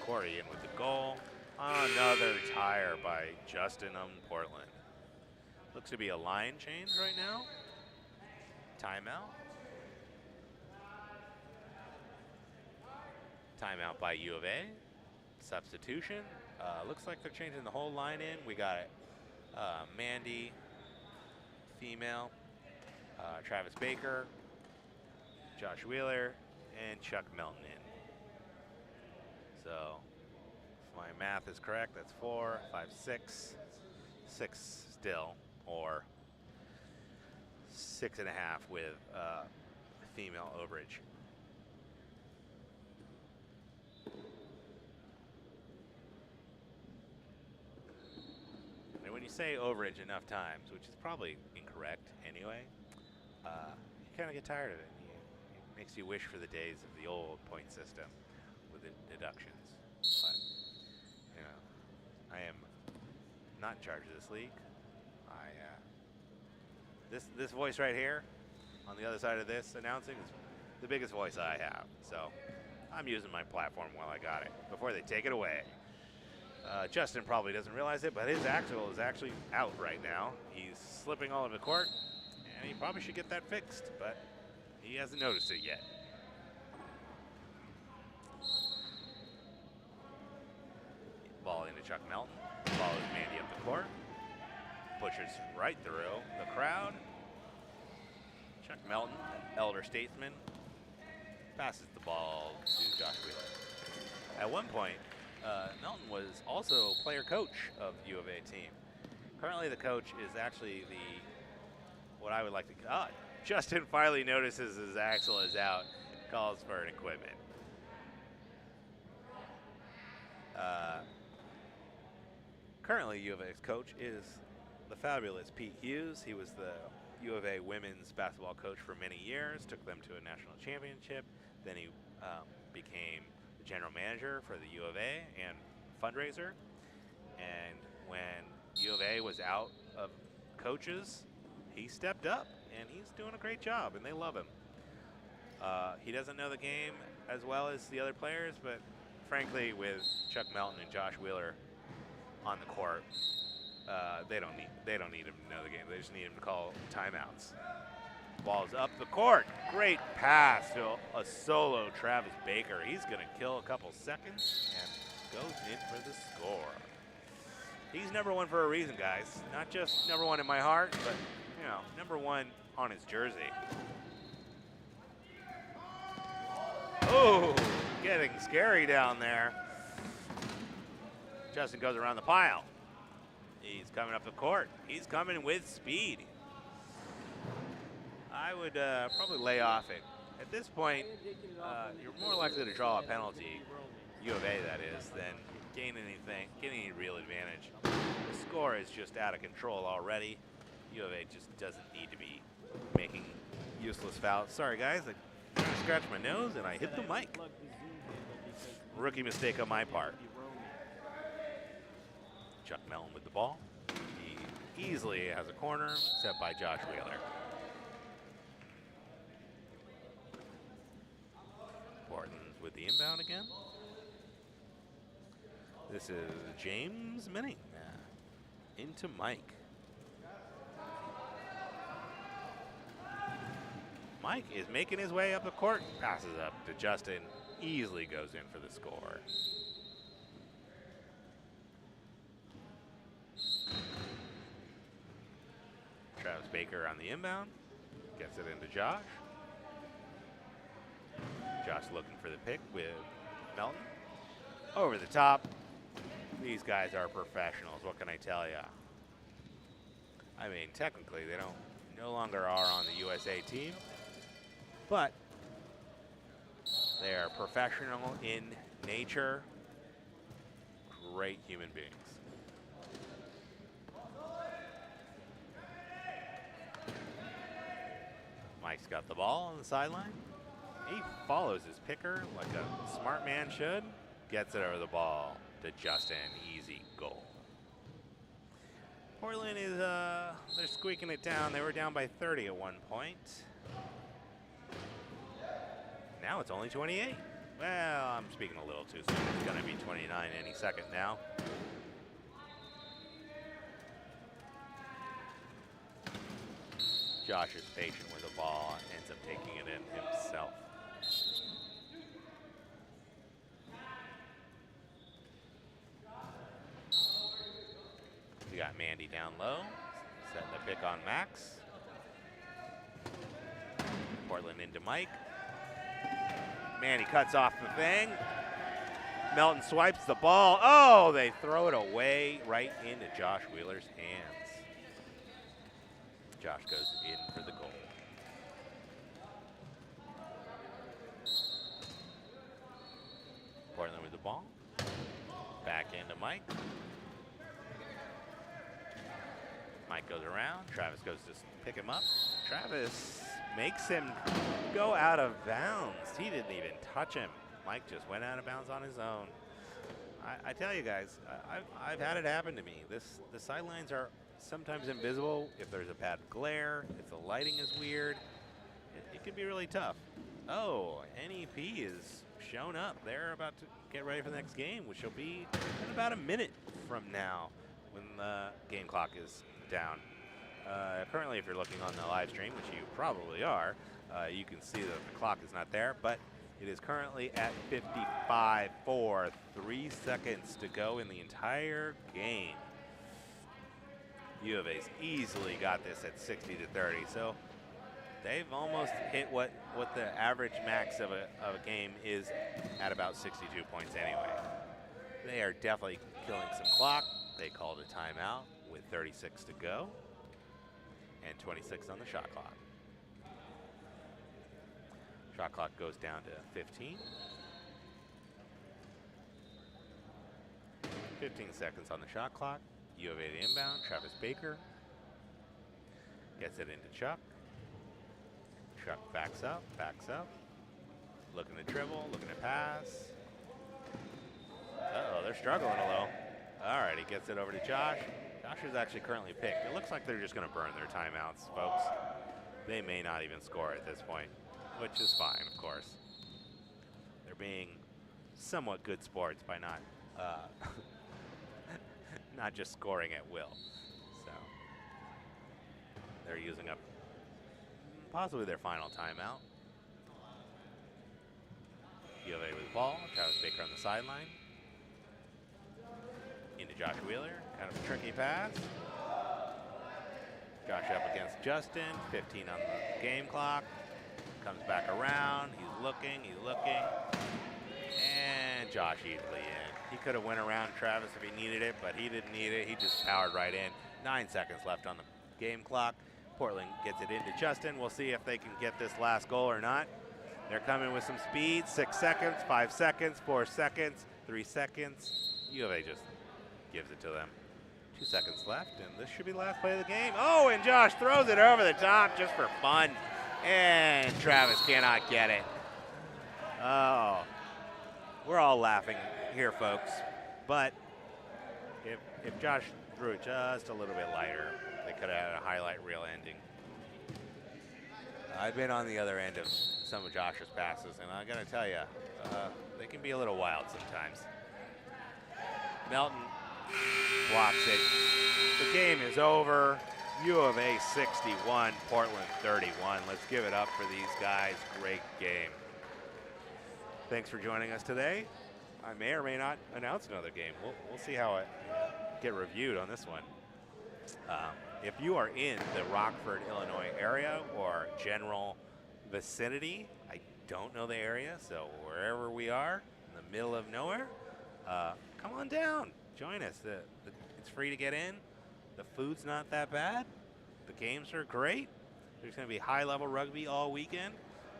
Corey in with the goal. Another tire by Justin on Portland. Looks to be a line change right now. Timeout. Timeout by U of A. Substitution. Looks like they're changing the whole line in. We got Mandy, female, Travis Baker, Josh Wheeler, and Chuck Melton in. So, if my math is correct, that's 4, 5, 6. 6 still, or 6.5 with female overage. And when you say overage enough times, which is probably incorrect anyway, you kind of get tired of it. It makes you wish for the days of the old point system with the deductions. But, you know, I am not in charge of this league. This voice right here on the other side of this announcing is the biggest voice I have. So I'm using my platform while I got it before they take it away. Justin probably doesn't realize it, but his axle is actually out right now. He's slipping all over the court, and he probably should get that fixed, but he hasn't noticed it yet. Ball into Chuck Melton. Ball is Mandy up the court. Pushes right through the crowd. Chuck Melton, elder statesman, passes the ball to Josh Wheeler. At one point, Melton was also player coach of the U of A team. Currently, the coach is actually what I would like to. Justin finally notices his axle is out, calls for an equipment. Currently, U of A's coach is the fabulous Pete Hughes. He was the U of A women's basketball coach for many years, took them to a national championship. Then he became the general manager for the U of A and fundraiser. And when U of A was out of coaches, he stepped up, and he's doing a great job, and they love him. He doesn't know the game as well as the other players, but frankly, with Chuck Melton and Josh Wheeler on the court, they don't need him to know the game. They just need him to call timeouts. Ball's up the court. Great pass to a solo Travis Baker. He's going to kill a couple seconds and goes in for the score. He's number one for a reason, guys. Not just number one in my heart, but number one on his jersey. Oh, getting scary down there. Justin goes around the pile. He's coming up the court. He's coming with speed. I would probably lay off it. At this point, you're more likely to draw a penalty, U of A that is, than gain any real advantage. The score is just out of control already. U of A just doesn't need to be making useless fouls. Sorry, guys. I scratched my nose and I hit the mic. Rookie mistake on my part. Chuck Melton with the ball. He easily has a corner set by Josh Wheeler. Portland's with the inbound again. This is James Minning into Mike. Mike is making his way up the court, passes up to Justin, easily goes in for the score. Travis Baker on the inbound, gets it into Josh. Josh looking for the pick with Melton. Over the top. These guys are professionals, what can I tell you? I mean, technically they no longer are on the USA team, but they are professional in nature, great human beings. Mike's got the ball on the sideline. He follows his picker like a smart man should. Gets it over the ball to Justin. Easy goal. Portland is, they're squeaking it down. They were down by 30 at one point. Now it's only 28. Well, I'm speaking a little too soon. It's going to be 29 any second now. Josh is patient with the ball and ends up taking it in himself. We got Mandy down low, setting the pick on Max. Portland into Mike. Mandy cuts off the thing. Melton swipes the ball. Oh, they throw it away right into Josh Wheeler's hands. Josh goes in for the goal. Portland with the ball. Back into Mike. Mike goes around. Travis goes to pick him up. Travis makes him go out of bounds. He didn't even touch him. Mike just went out of bounds on his own. I tell you guys, I've had it happen to me. The sidelines are sometimes invisible. If there's a bad glare, if the lighting is weird, it can be really tough. Oh, NEP is shown up. They're about to get ready for the next game, which will be in about a minute from now when the game clock is down. Currently, if you're looking on the live stream, which you probably are, you can see that the clock is not there, but it is currently at 55-4, 3 seconds to go in the entire game. U of A's easily got this at 60-30, so they've almost hit what the average max of a game is at about 62 points anyway. They are definitely killing some clock. They called a timeout with 36 to go and 26 on the shot clock. Shot clock goes down to 15. 15 seconds on the shot clock. U of A to inbound. Travis Baker gets it into Chuck. Chuck backs up. Looking to dribble, looking to pass. Uh-oh, they're struggling a little. All right, he gets it over to Josh. Josh is actually currently picked. It looks like they're just going to burn their timeouts, folks. They may not even score at this point, which is fine, of course. They're being somewhat good sports by not not just scoring at will. So they're using up possibly their final timeout. U of A with the ball. Travis Baker on the sideline. Into Josh Wheeler. Kind of a tricky pass. Josh up against Justin. 15 on the game clock. Comes back around. He's looking. And Josh easily in. He could have went around Travis if he needed it, but he didn't need it. He just powered right in. 9 seconds left on the game clock. Portland gets it into Justin. We'll see if they can get this last goal or not. They're coming with some speed. 6 seconds, 5 seconds, 4 seconds, 3 seconds. U of A just gives it to them. 2 seconds left, and this should be the last play of the game. Oh, and Josh throws it over the top just for fun. And Travis cannot get it. Oh, we're all laughing here, folks. But if Josh threw it just a little bit lighter, they could have had a highlight reel ending. I've been on the other end of some of Josh's passes, and I gotta tell you, they can be a little wild sometimes. Melton blocks it. The game is over. U of A 61, Portland 31. Let's give it up for these guys. Great game. Thanks for joining us today. I may or may not announce another game. We'll see how it get reviewed on this one. If you are in the Rockford, Illinois area or general vicinity, I don't know the area, so wherever we are, in the middle of nowhere, come on down. Join us. It's free to get in. The food's not that bad. The games are great. There's going to be high-level rugby all weekend,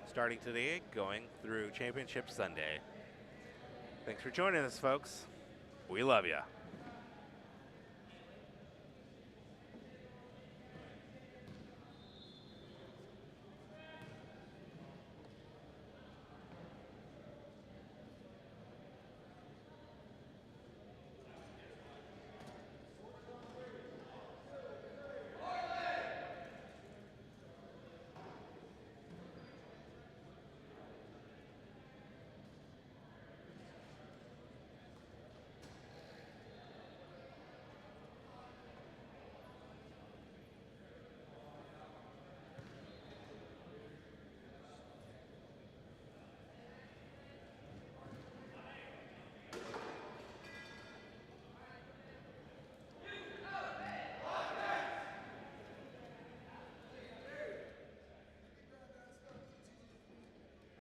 starting today, going through Championship Sunday. Thanks for joining us, folks. We love you.